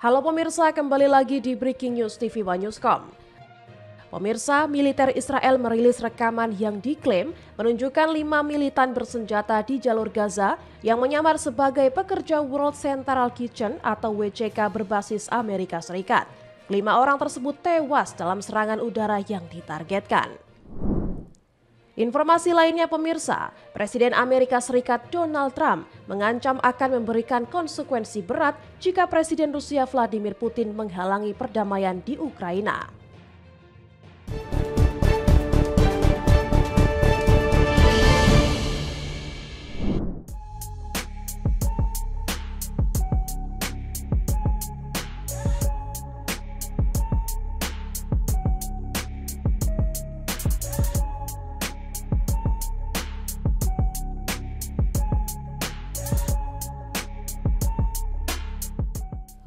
Halo pemirsa, kembali lagi di Breaking News TV One Newscom. Pemirsa, militer Israel merilis rekaman yang diklaim menunjukkan 5 militan bersenjata di jalur Gaza yang menyamar sebagai pekerja World Central Kitchen atau WCK berbasis Amerika Serikat. 5 orang tersebut tewas dalam serangan udara yang ditargetkan. Informasi lainnya pemirsa, Presiden Amerika Serikat Donald Trump mengancam akan memberikan konsekuensi berat jika Presiden Rusia Vladimir Putin menghalangi perdamaian di Ukraina.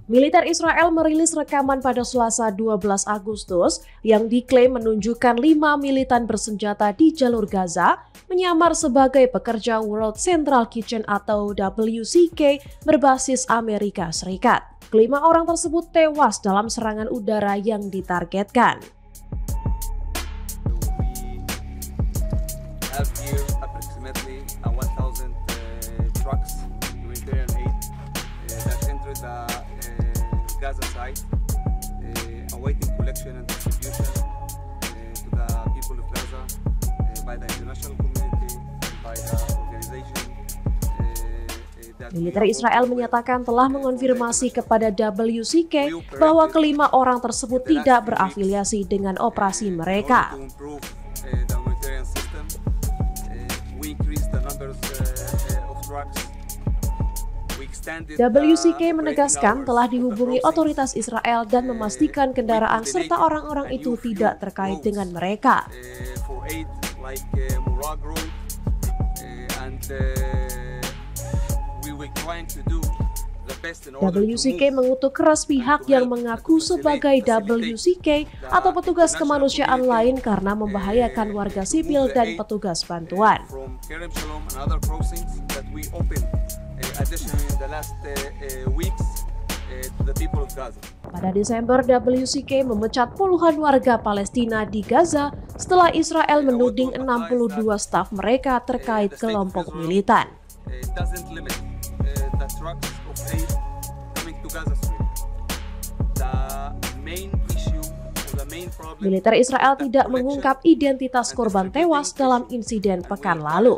Militer Israel merilis rekaman pada Selasa 12 Agustus yang diklaim menunjukkan 5 militan bersenjata di jalur Gaza menyamar sebagai pekerja World Central Kitchen atau WCK berbasis Amerika Serikat. 5 orang tersebut tewas dalam serangan udara yang ditargetkan. Gaza site, awaiting collection and distribution to the people of Gaza by the international community and by the organization. Militer Israel menyatakan telah mengonfirmasi kepada WCK bahwa kelima orang tersebut tidak berafiliasi dengan operasi mereka. WCK menegaskan telah dihubungi otoritas Israel dan memastikan kendaraan serta orang-orang itu tidak terkait dengan mereka. WCK mengutuk keras pihak yang mengaku sebagai WCK atau petugas kemanusiaan lain karena membahayakan warga sipil dan petugas bantuan. Pada Desember, WCK memecat puluhan warga Palestina di Gaza setelah Israel menuding 62 staf mereka terkait kelompok militan. Militer Israel tidak mengungkap identitas korban tewas dalam insiden pekan lalu.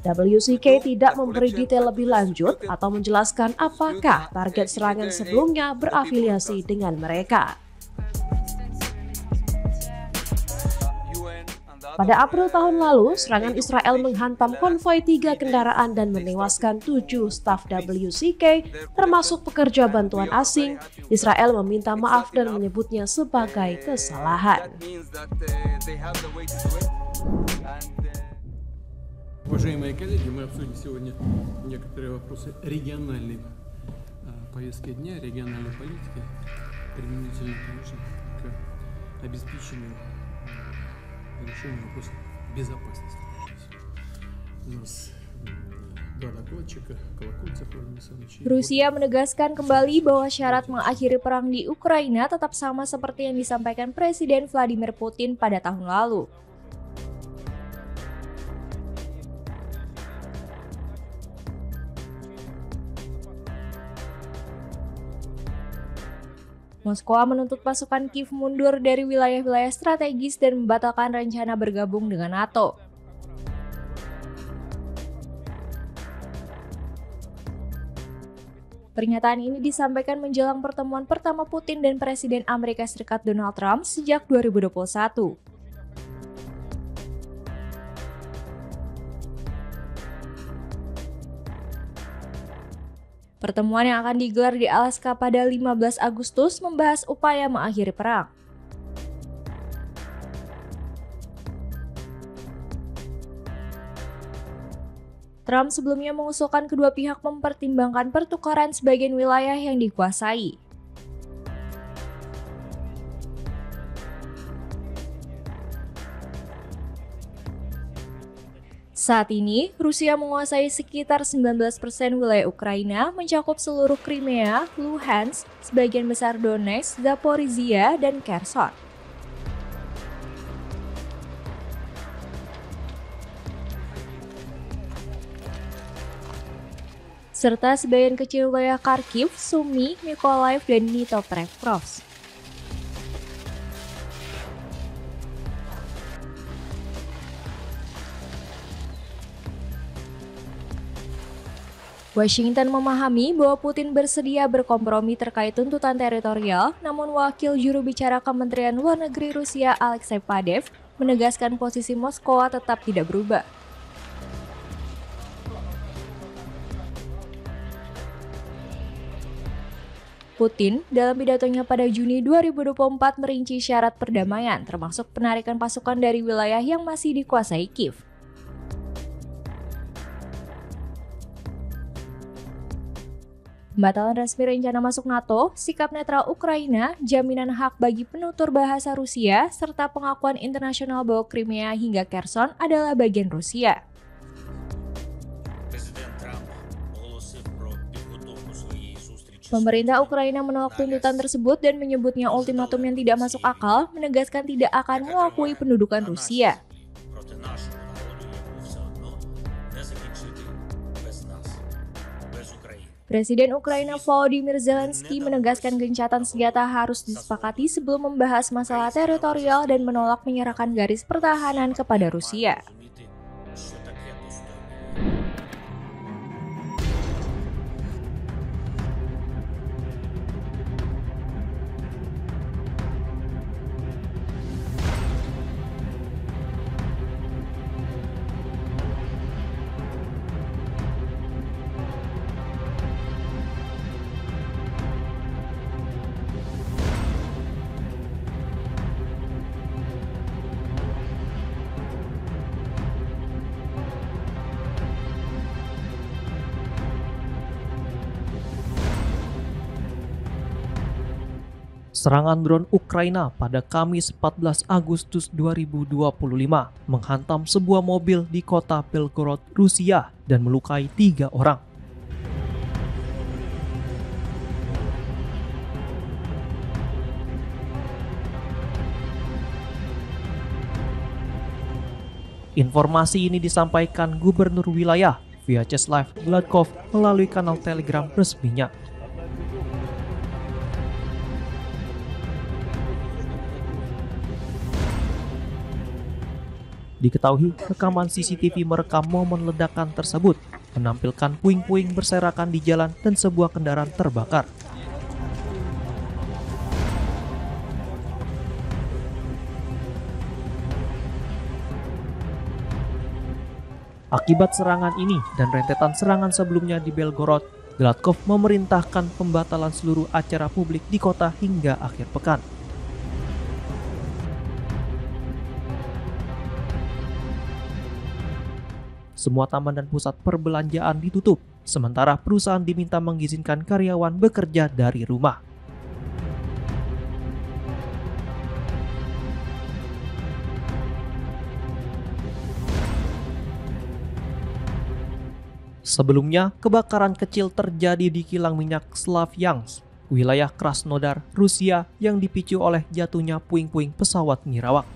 WCK tidak memberi detail lebih lanjut atau menjelaskan apakah target serangan sebelumnya berafiliasi dengan mereka. Pada April tahun lalu, serangan Israel menghantam konvoi 3 kendaraan dan menewaskan 7 staf WCK, termasuk pekerja bantuan asing. Israel meminta maaf dan menyebutnya sebagai kesalahan. Уважаемые коллеги, мы обсудим сегодня некоторые вопросы региональной повестки дня, региональной политики, применительно, конечно, к обеспечению решения вопросов безопасности. У нас два докладчика, Колокольцев Владимир Александрович. Rusia menegaskan kembali bahwa syarat mengakhiri perang di Ukraina tetap sama seperti yang disampaikan Presiden Vladimir Putin pada tahun lalu. Moskwa menuntut pasukan Kiev mundur dari wilayah-wilayah strategis dan membatalkan rencana bergabung dengan NATO. Pernyataan ini disampaikan menjelang pertemuan pertama Putin dan Presiden Amerika Serikat Donald Trump sejak 2021. Pertemuan yang akan digelar di Alaska pada 15 Agustus membahas upaya mengakhiri perang. Trump sebelumnya mengusulkan kedua pihak mempertimbangkan pertukaran sebagian wilayah yang dikuasai. Saat ini, Rusia menguasai sekitar 19% wilayah Ukraina, mencakup seluruh Crimea, Luhansk, sebagian besar Donetsk, Zaporizhia, dan Kherson. Serta sebagian kecil wilayah Kharkiv, Sumy, Mykolaiv, dan Dnipropetrovsk. Washington memahami bahwa Putin bersedia berkompromi terkait tuntutan teritorial, namun wakil juru bicara Kementerian Luar Negeri Rusia Alexei Padev menegaskan posisi Moskowa tetap tidak berubah. Putin dalam pidatonya pada Juni 2024 merinci syarat perdamaian, termasuk penarikan pasukan dari wilayah yang masih dikuasai Kiev. Pembatalan resmi rencana masuk NATO, sikap netral Ukraina, jaminan hak bagi penutur bahasa Rusia, serta pengakuan internasional bahwa Crimea hingga Kherson adalah bagian Rusia. Pemerintah Ukraina menolak tuntutan tersebut dan menyebutnya ultimatum yang tidak masuk akal, menegaskan tidak akan mengakui pendudukan Rusia. Presiden Ukraina Volodymyr Zelensky menegaskan gencatan senjata harus disepakati sebelum membahas masalah teritorial dan menolak menyerahkan garis pertahanan kepada Rusia. Serangan drone Ukraina pada Kamis 14 Agustus 2025 menghantam sebuah mobil di kota Belgorod, Rusia dan melukai 3 orang. Informasi ini disampaikan Gubernur Wilayah Vyacheslav Gladkov melalui kanal Telegram resminya. Diketahui rekaman CCTV merekam momen ledakan tersebut, menampilkan puing-puing berserakan di jalan dan sebuah kendaraan terbakar. Akibat serangan ini dan rentetan serangan sebelumnya di Belgorod, Gladkov memerintahkan pembatalan seluruh acara publik di kota hingga akhir pekan. Semua taman dan pusat perbelanjaan ditutup, sementara perusahaan diminta mengizinkan karyawan bekerja dari rumah. Sebelumnya, kebakaran kecil terjadi di kilang minyak Slavyansk, wilayah Krasnodar, Rusia yang dipicu oleh jatuhnya puing-puing pesawat nirawak.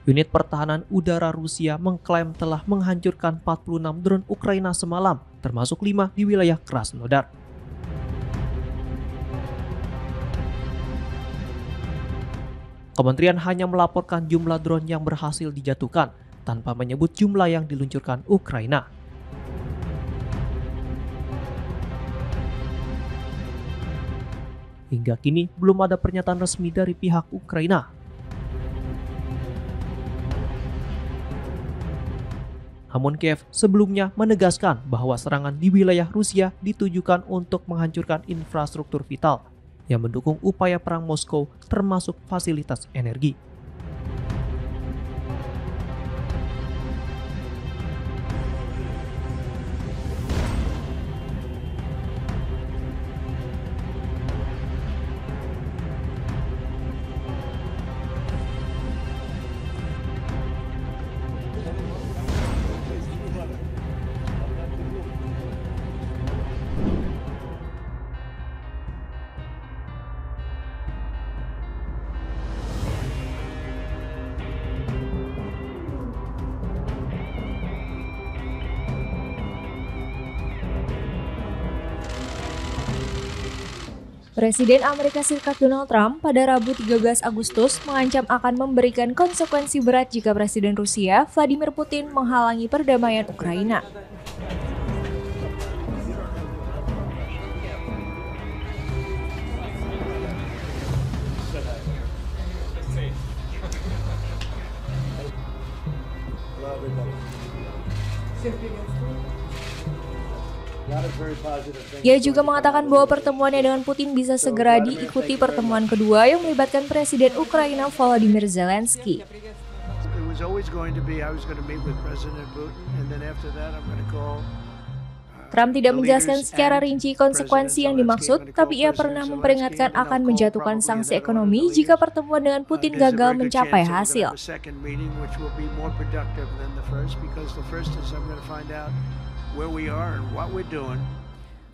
Unit pertahanan udara Rusia mengklaim telah menghancurkan 46 drone Ukraina semalam, termasuk 5 di wilayah Krasnodar. Kementerian hanya melaporkan jumlah drone yang berhasil dijatuhkan, tanpa menyebut jumlah yang diluncurkan Ukraina. Hingga kini belum ada pernyataan resmi dari pihak Ukraina. Namun Kiev sebelumnya menegaskan bahwa serangan di wilayah Rusia ditujukan untuk menghancurkan infrastruktur vital yang mendukung upaya perang Moskow termasuk fasilitas energi. Presiden Amerika Serikat Donald Trump pada Rabu 13 Agustus mengancam akan memberikan konsekuensi berat jika Presiden Rusia Vladimir Putin menghalangi perdamaian Ukraina. Ia juga mengatakan bahwa pertemuannya dengan Putin bisa segera diikuti pertemuan kedua yang melibatkan Presiden Ukraina Volodymyr Zelensky. Trump tidak menjelaskan secara rinci konsekuensi yang dimaksud, tapi ia pernah memperingatkan akan menjatuhkan sanksi ekonomi jika pertemuan dengan Putin gagal mencapai hasil.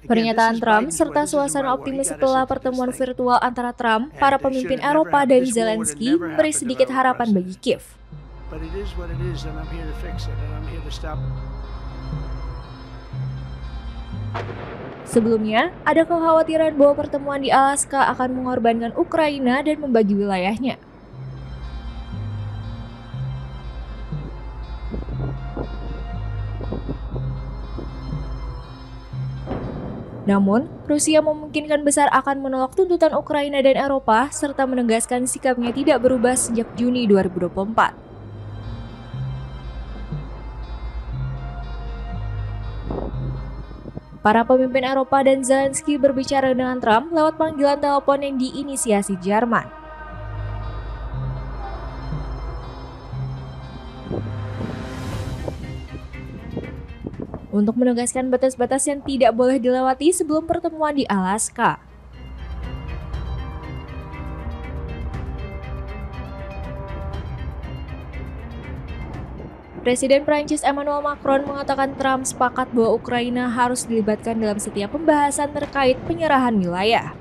Pernyataan Trump serta suasana optimis setelah pertemuan virtual antara Trump, para pemimpin Eropa dan Zelensky memberi sedikit harapan bagi Kiev. Sebelumnya, ada kekhawatiran bahwa pertemuan di Alaska akan mengorbankan Ukraina dan membagi wilayahnya. Namun, Rusia memungkinkan besar akan menolak tuntutan Ukraina dan Eropa serta menegaskan sikapnya tidak berubah sejak Juni 2024. Para pemimpin Eropa dan Zelensky berbicara dengan Trump lewat panggilan telepon yang diinisiasi Jerman. Untuk menegaskan batas-batas yang tidak boleh dilewati sebelum pertemuan di Alaska. Presiden Prancis Emmanuel Macron mengatakan Trump sepakat bahwa Ukraina harus dilibatkan dalam setiap pembahasan terkait penyerahan wilayah.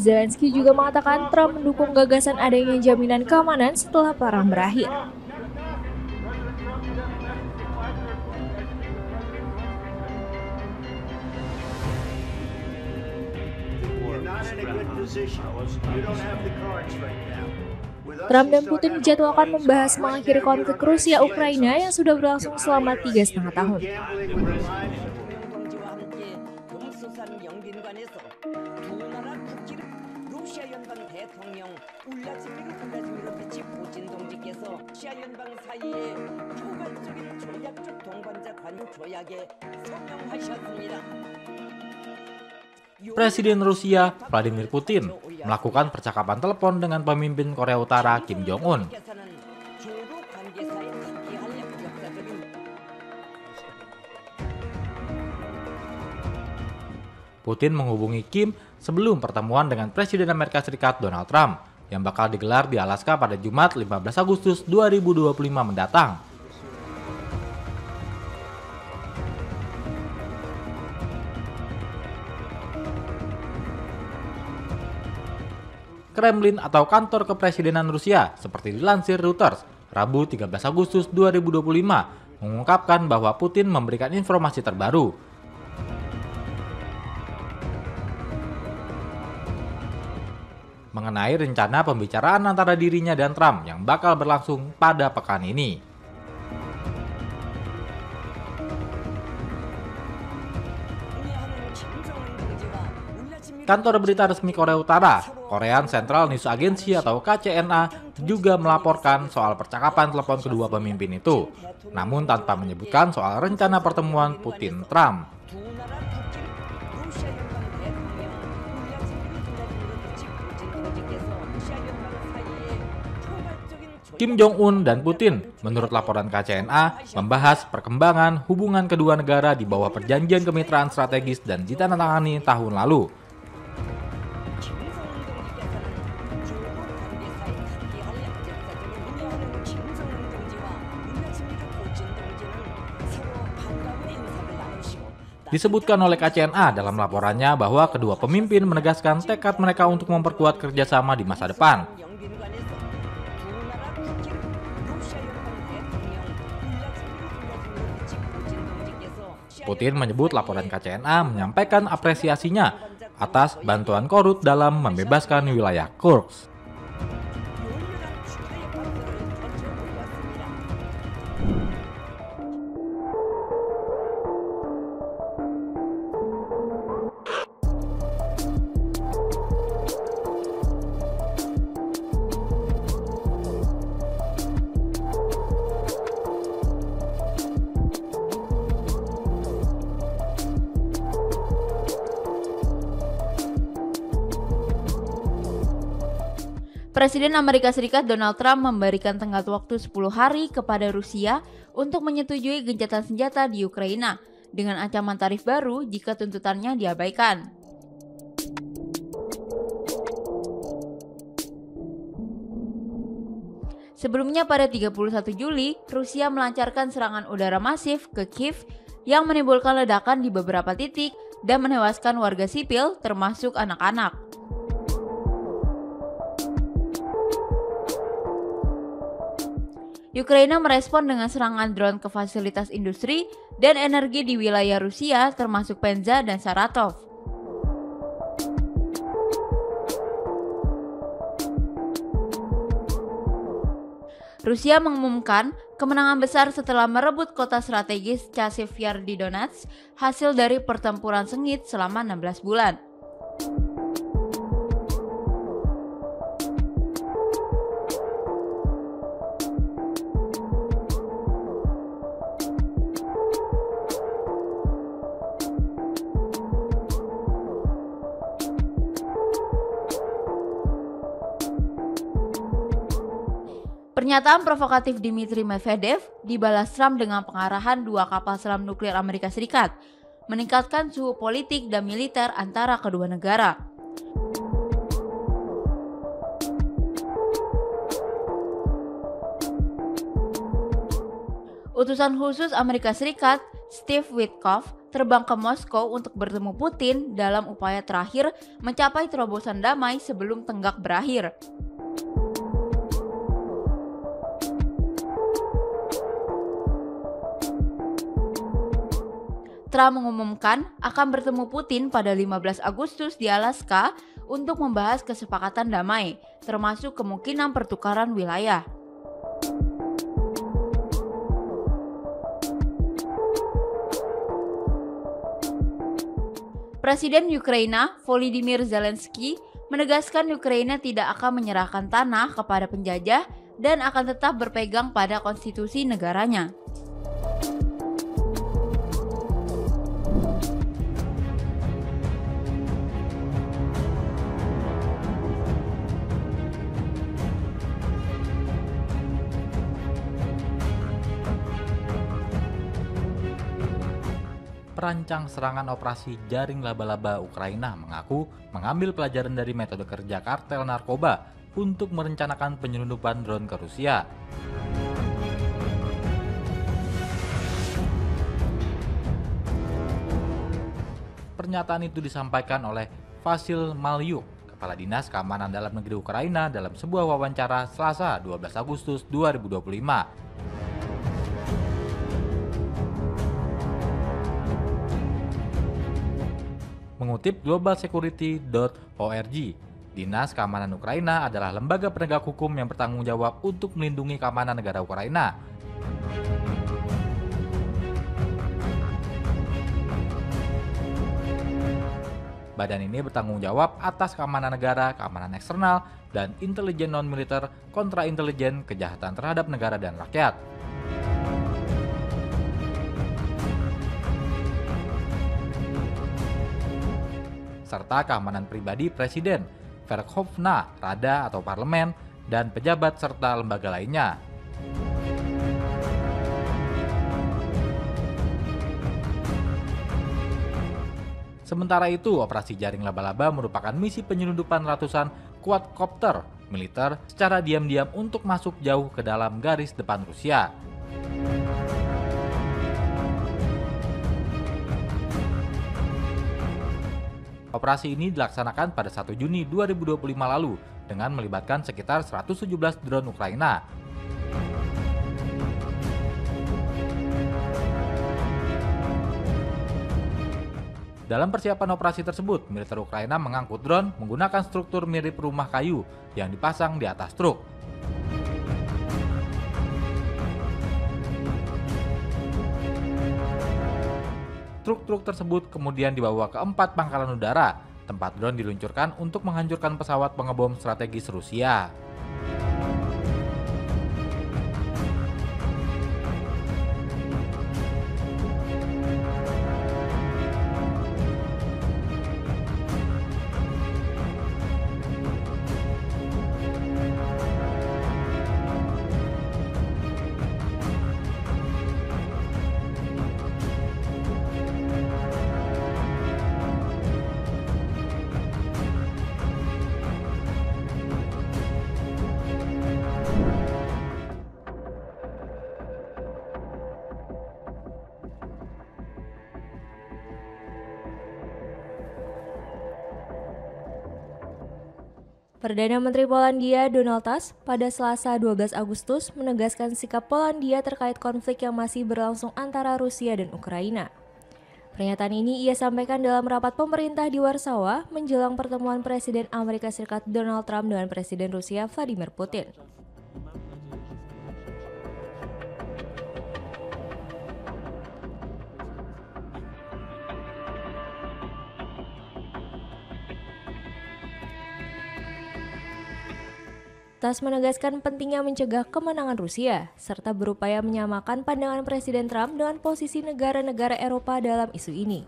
Zelensky juga mengatakan Trump mendukung gagasan adanya jaminan keamanan setelah perang berakhir. Trump dan Putin dijadwalkan membahas mengakhiri konflik Rusia-Ukraina yang sudah berlangsung selama 3,5 tahun. Presiden Rusia Vladimir Putin melakukan percakapan telepon dengan pemimpin Korea Utara Kim Jong-un. Putin menghubungi Kim sebelum pertemuan dengan Presiden Amerika Serikat Donald Trump yang bakal digelar di Alaska pada Jumat 15 Agustus 2025 mendatang. Kremlin atau kantor kepresidenan Rusia seperti dilansir Reuters, Rabu 13 Agustus 2025 mengungkapkan bahwa Putin memberikan informasi terbaru mengenai rencana pembicaraan antara dirinya dan Trump yang bakal berlangsung pada pekan ini. Kantor berita resmi Korea Utara, Korean Central News Agency atau KCNA, juga melaporkan soal percakapan telepon kedua pemimpin itu, namun tanpa menyebutkan soal rencana pertemuan Putin-Trump. Kim Jong-un dan Putin, menurut laporan KCNA, membahas perkembangan hubungan kedua negara di bawah perjanjian kemitraan strategis dan ditandatangani tahun lalu. Disebutkan oleh KCNA dalam laporannya bahwa kedua pemimpin menegaskan tekad mereka untuk memperkuat kerjasama di masa depan. Putin menyebut laporan KCNA menyampaikan apresiasinya atas bantuan Korut dalam membebaskan wilayah Kursk. Presiden Amerika Serikat Donald Trump memberikan tenggat waktu 10 hari kepada Rusia untuk menyetujui gencatan senjata di Ukraina dengan ancaman tarif baru jika tuntutannya diabaikan. Sebelumnya pada 31 Juli, Rusia melancarkan serangan udara masif ke Kiev yang menimbulkan ledakan di beberapa titik dan menewaskan warga sipil termasuk anak-anak. Ukraina merespon dengan serangan drone ke fasilitas industri dan energi di wilayah Rusia termasuk Penza dan Saratov. Rusia mengumumkan kemenangan besar setelah merebut kota strategis Chasiv Yar di Donetsk hasil dari pertempuran sengit selama 16 bulan. Pernyataan provokatif Dmitry Medvedev dibalas Trump dengan pengarahan 2 kapal selam nuklir Amerika Serikat, meningkatkan suhu politik dan militer antara kedua negara. Utusan khusus Amerika Serikat, Steve Witkoff, terbang ke Moskow untuk bertemu Putin dalam upaya terakhir mencapai terobosan damai sebelum tenggak berakhir. Trump mengumumkan akan bertemu Putin pada 15 Agustus di Alaska untuk membahas kesepakatan damai, termasuk kemungkinan pertukaran wilayah. Presiden Ukraina Volodymyr Zelensky menegaskan Ukraina tidak akan menyerahkan tanah kepada penjajah dan akan tetap berpegang pada konstitusi negaranya. Perancang serangan operasi jaring laba-laba Ukraina mengaku mengambil pelajaran dari metode kerja kartel narkoba untuk merencanakan penyelundupan drone ke Rusia. Pernyataan itu disampaikan oleh Vasil Malyuk, Kepala Dinas Keamanan Dalam Negeri Ukraina dalam sebuah wawancara Selasa 12 Agustus 2025. Mengutip globalsecurity.org, Dinas Keamanan Ukraina adalah lembaga penegak hukum yang bertanggung jawab untuk melindungi keamanan negara Ukraina. Badan ini bertanggung jawab atas keamanan negara, keamanan eksternal, dan intelijen non-militer, kontra-intelijen, kejahatan terhadap negara dan rakyat. Serta keamanan pribadi Presiden, Verkhovna, Rada atau Parlemen, dan pejabat serta lembaga lainnya. Sementara itu, operasi jaring laba-laba merupakan misi penyelundupan ratusan quadcopter militer secara diam-diam untuk masuk jauh ke dalam garis depan Rusia. Operasi ini dilaksanakan pada 1 Juni 2025 lalu dengan melibatkan sekitar 117 drone Ukraina. Dalam persiapan operasi tersebut, militer Ukraina mengangkut drone menggunakan struktur mirip rumah kayu yang dipasang di atas truk. Truk-truk tersebut kemudian dibawa ke 4 pangkalan udara, tempat drone diluncurkan untuk menghancurkan pesawat pengebom strategis Rusia. Perdana Menteri Polandia Donald Tusk pada Selasa 12 Agustus menegaskan sikap Polandia terkait konflik yang masih berlangsung antara Rusia dan Ukraina. Pernyataan ini ia sampaikan dalam rapat pemerintah di Warsawa menjelang pertemuan Presiden Amerika Serikat Donald Trump dengan Presiden Rusia Vladimir Putin. Tusk menegaskan pentingnya mencegah kemenangan Rusia, serta berupaya menyamakan pandangan Presiden Trump dengan posisi negara-negara Eropa dalam isu ini.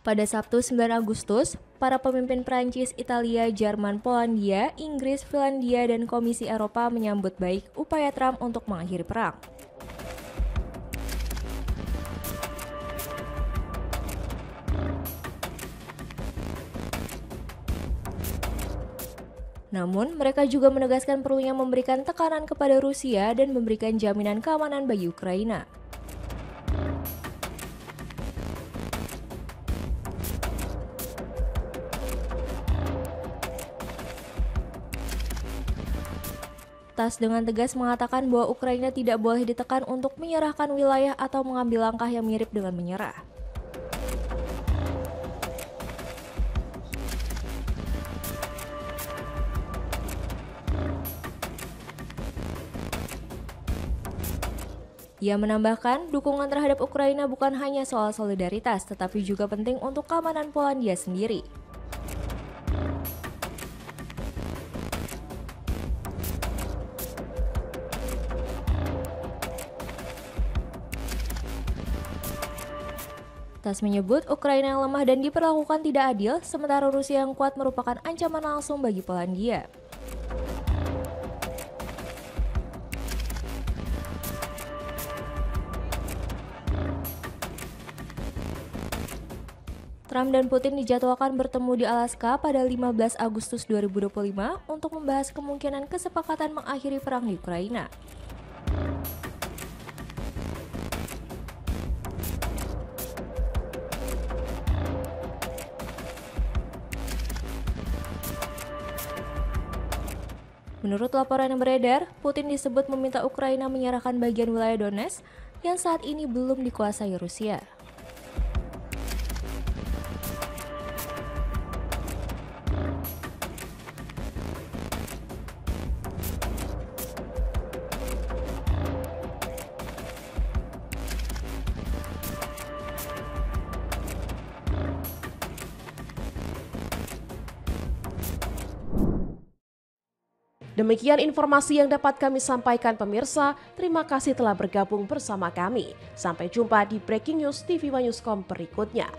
Pada Sabtu 9 Agustus, para pemimpin Prancis, Italia, Jerman, Polandia, Inggris, Finlandia, dan Komisi Eropa menyambut baik upaya Trump untuk mengakhiri perang. Namun, mereka juga menegaskan perlunya memberikan tekanan kepada Rusia dan memberikan jaminan keamanan bagi Ukraina. Tusk dengan tegas mengatakan bahwa Ukraina tidak boleh ditekan untuk menyerahkan wilayah atau mengambil langkah yang mirip dengan menyerah. Ia menambahkan, dukungan terhadap Ukraina bukan hanya soal solidaritas, tetapi juga penting untuk keamanan Polandia sendiri. Tusk menyebut Ukraina yang lemah dan diperlakukan tidak adil, sementara Rusia yang kuat merupakan ancaman langsung bagi Polandia. Trump dan Putin dijadwalkan bertemu di Alaska pada 15 Agustus 2025 untuk membahas kemungkinan kesepakatan mengakhiri perang di Ukraina. Menurut laporan yang beredar, Putin disebut meminta Ukraina menyerahkan bagian wilayah Donetsk yang saat ini belum dikuasai Rusia. Demikian informasi yang dapat kami sampaikan pemirsa. Terima kasih telah bergabung bersama kami. Sampai jumpa di Breaking News TV One Newscom berikutnya.